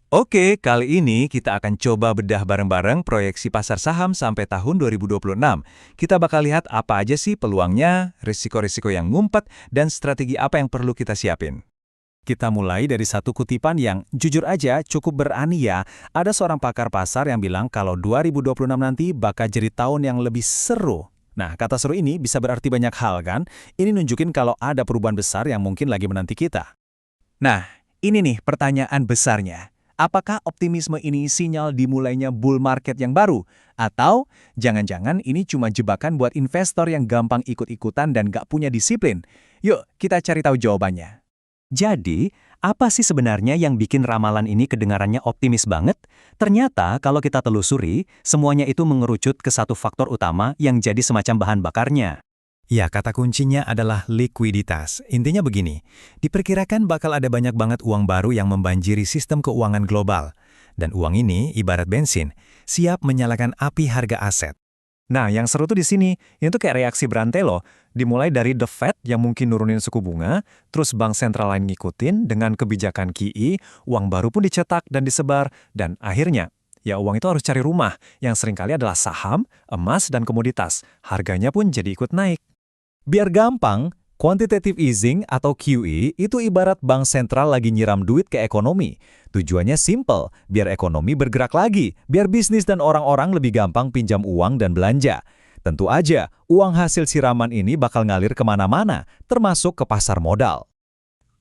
Oke, kali ini kita akan coba bedah bareng-bareng proyeksi pasar saham sampai tahun 2026. Kita bakal lihat apa aja sih peluangnya, risiko-risiko yang ngumpet, dan strategi apa yang perlu kita siapin. Kita mulai dari satu kutipan yang jujur aja cukup berani ya. Ada seorang pakar pasar yang bilang kalau 2026 nanti bakal jadi tahun yang lebih seru. Nah, kata seru ini bisa berarti banyak hal kan? Ini nunjukin kalau ada perubahan besar yang mungkin lagi menanti kita. Nah, ini nih pertanyaan besarnya. Apakah optimisme ini sinyal dimulainya bull market yang baru? Atau jangan-jangan ini cuma jebakan buat investor yang gampang ikut-ikutan dan gak punya disiplin? Yuk, kita cari tahu jawabannya. Jadi, apa sih sebenarnya yang bikin ramalan ini kedengarannya optimis banget? Ternyata kalau kita telusuri, semuanya itu mengerucut ke satu faktor utama yang jadi semacam bahan bakarnya. Ya, kata kuncinya adalah likuiditas. Intinya begini, diperkirakan bakal ada banyak banget uang baru yang membanjiri sistem keuangan global. Dan uang ini, ibarat bensin, siap menyalakan api harga aset. Nah, yang seru tuh di sini, ini tuh kayak reaksi berantai loh. Dimulai dari The Fed yang mungkin nurunin suku bunga, terus bank sentral lain ngikutin dengan kebijakan QE, uang baru pun dicetak dan disebar, dan akhirnya, ya uang itu harus cari rumah, yang seringkali adalah saham, emas, dan komoditas. Harganya pun jadi ikut naik. Biar gampang, quantitative easing atau QE itu ibarat bank sentral lagi nyiram duit ke ekonomi. Tujuannya simple, biar ekonomi bergerak lagi, biar bisnis dan orang-orang lebih gampang pinjam uang dan belanja. Tentu aja, uang hasil siraman ini bakal ngalir kemana-mana, termasuk ke pasar modal.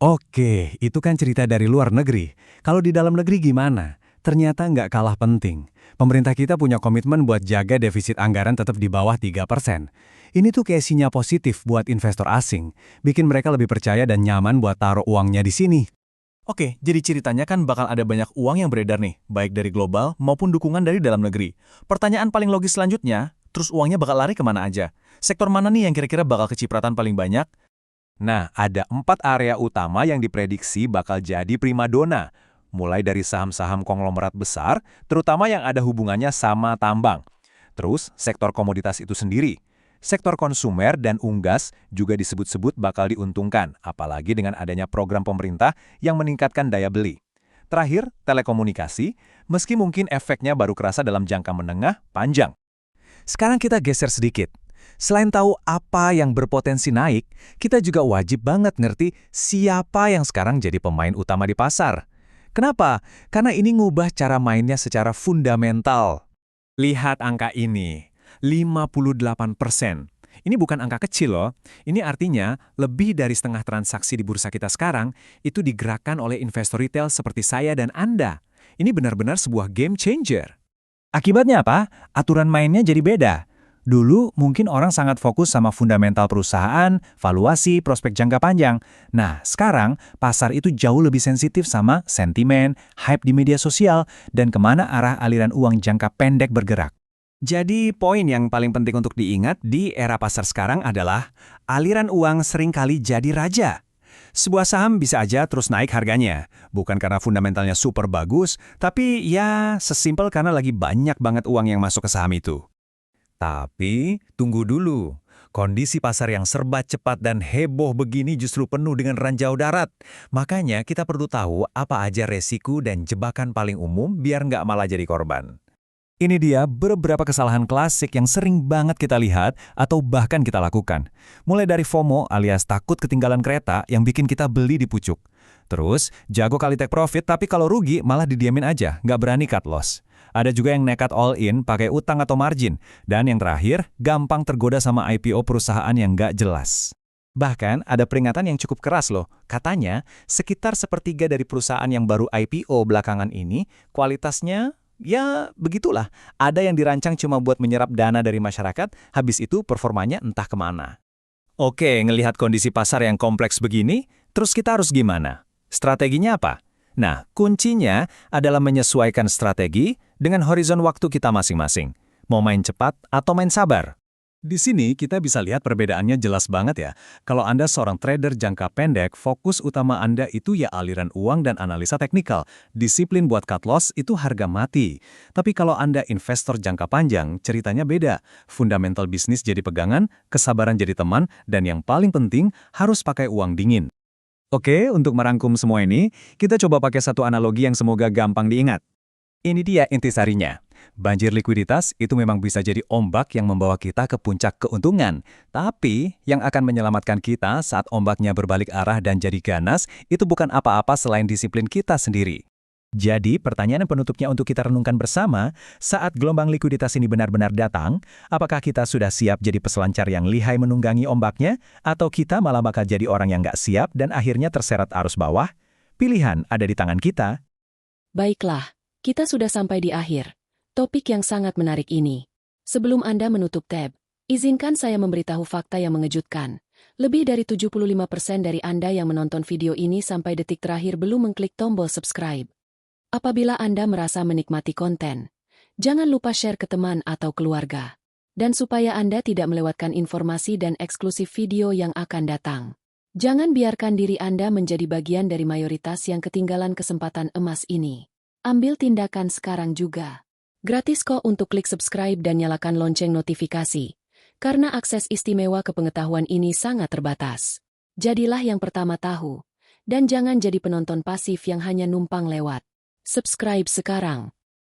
Oke, itu kan cerita dari luar negeri. Kalau di dalam negeri gimana? Ternyata nggak kalah penting. Pemerintah kita punya komitmen buat jaga defisit anggaran tetap di bawah 3%. Ini tuh kayak sinyal positif buat investor asing, bikin mereka lebih percaya dan nyaman buat taruh uangnya di sini. Oke, jadi ceritanya kan bakal ada banyak uang yang beredar nih, baik dari global maupun dukungan dari dalam negeri. Pertanyaan paling logis selanjutnya, terus uangnya bakal lari kemana aja? Sektor mana nih yang kira-kira bakal kecipratan paling banyak? Nah, ada 4 area utama yang diprediksi bakal jadi primadona. Mulai dari saham-saham konglomerat besar, terutama yang ada hubungannya sama tambang. Terus, sektor komoditas itu sendiri. Sektor konsumer dan unggas juga disebut-sebut bakal diuntungkan, apalagi dengan adanya program pemerintah yang meningkatkan daya beli. Terakhir, telekomunikasi, meski mungkin efeknya baru kerasa dalam jangka menengah, panjang. Sekarang kita geser sedikit. Selain tahu apa yang berpotensi naik, kita juga wajib banget ngerti siapa yang sekarang jadi pemain utama di pasar. Kenapa? Karena ini ngubah cara mainnya secara fundamental. Lihat angka ini, 58%. Ini bukan angka kecil loh. Ini artinya lebih dari setengah transaksi di bursa kita sekarang itu digerakkan oleh investor retail seperti saya dan Anda. Ini benar-benar sebuah game changer. Akibatnya apa? Aturan mainnya jadi beda. Dulu mungkin orang sangat fokus sama fundamental perusahaan, valuasi, prospek jangka panjang. Nah, sekarang pasar itu jauh lebih sensitif sama sentimen, hype di media sosial, dan kemana arah aliran uang jangka pendek bergerak. Jadi poin yang paling penting untuk diingat di era pasar sekarang adalah aliran uang seringkali jadi raja. Sebuah saham bisa aja terus naik harganya, bukan karena fundamentalnya super bagus, tapi ya sesimpel karena lagi banyak banget uang yang masuk ke saham itu. Tapi, tunggu dulu. Kondisi pasar yang serba cepat dan heboh begini justru penuh dengan ranjau darat. Makanya kita perlu tahu apa aja resiko dan jebakan paling umum biar nggak malah jadi korban. Ini dia beberapa kesalahan klasik yang sering banget kita lihat atau bahkan kita lakukan. Mulai dari FOMO alias takut ketinggalan kereta yang bikin kita beli di pucuk. Terus, jago kali take profit tapi kalau rugi malah didiamin aja, nggak berani cut loss. Ada juga yang nekat all in pakai utang atau margin. Dan yang terakhir, gampang tergoda sama IPO perusahaan yang nggak jelas. Bahkan ada peringatan yang cukup keras loh. Katanya, sekitar sepertiga dari perusahaan yang baru IPO belakangan ini, kualitasnya ya begitulah. Ada yang dirancang cuma buat menyerap dana dari masyarakat, habis itu performanya entah kemana. Oke, ngelihat kondisi pasar yang kompleks begini, terus kita harus gimana? Strateginya apa? Nah, kuncinya adalah menyesuaikan strategi dengan horizon waktu kita masing-masing. Mau main cepat atau main sabar? Di sini kita bisa lihat perbedaannya jelas banget ya. Kalau Anda seorang trader jangka pendek, fokus utama Anda itu ya aliran uang dan analisa teknikal. Disiplin buat cut loss itu harga mati. Tapi kalau Anda investor jangka panjang, ceritanya beda. Fundamental bisnis jadi pegangan, kesabaran jadi teman, dan yang paling penting harus pakai uang dingin. Oke, untuk merangkum semua ini, kita coba pakai satu analogi yang semoga gampang diingat. Ini dia intisarinya. Banjir likuiditas itu memang bisa jadi ombak yang membawa kita ke puncak keuntungan. Tapi, yang akan menyelamatkan kita saat ombaknya berbalik arah dan jadi ganas, itu bukan apa-apa selain disiplin kita sendiri. Jadi, pertanyaan penutupnya untuk kita renungkan bersama, saat gelombang likuiditas ini benar-benar datang, apakah kita sudah siap jadi peselancar yang lihai menunggangi ombaknya, atau kita malah bakal jadi orang yang nggak siap dan akhirnya terseret arus bawah? Pilihan ada di tangan kita. Baiklah, kita sudah sampai di akhir topik yang sangat menarik ini. Sebelum Anda menutup tab, izinkan saya memberitahu fakta yang mengejutkan. Lebih dari 75% dari Anda yang menonton video ini sampai detik terakhir belum mengklik tombol subscribe. Apabila Anda merasa menikmati konten, jangan lupa share ke teman atau keluarga. Dan supaya Anda tidak melewatkan informasi dan eksklusif video yang akan datang. Jangan biarkan diri Anda menjadi bagian dari mayoritas yang ketinggalan kesempatan emas ini. Ambil tindakan sekarang juga. Gratis kok untuk klik subscribe dan nyalakan lonceng notifikasi. Karena akses istimewa ke pengetahuan ini sangat terbatas. Jadilah yang pertama tahu. Dan jangan jadi penonton pasif yang hanya numpang lewat. Subscribe sekarang.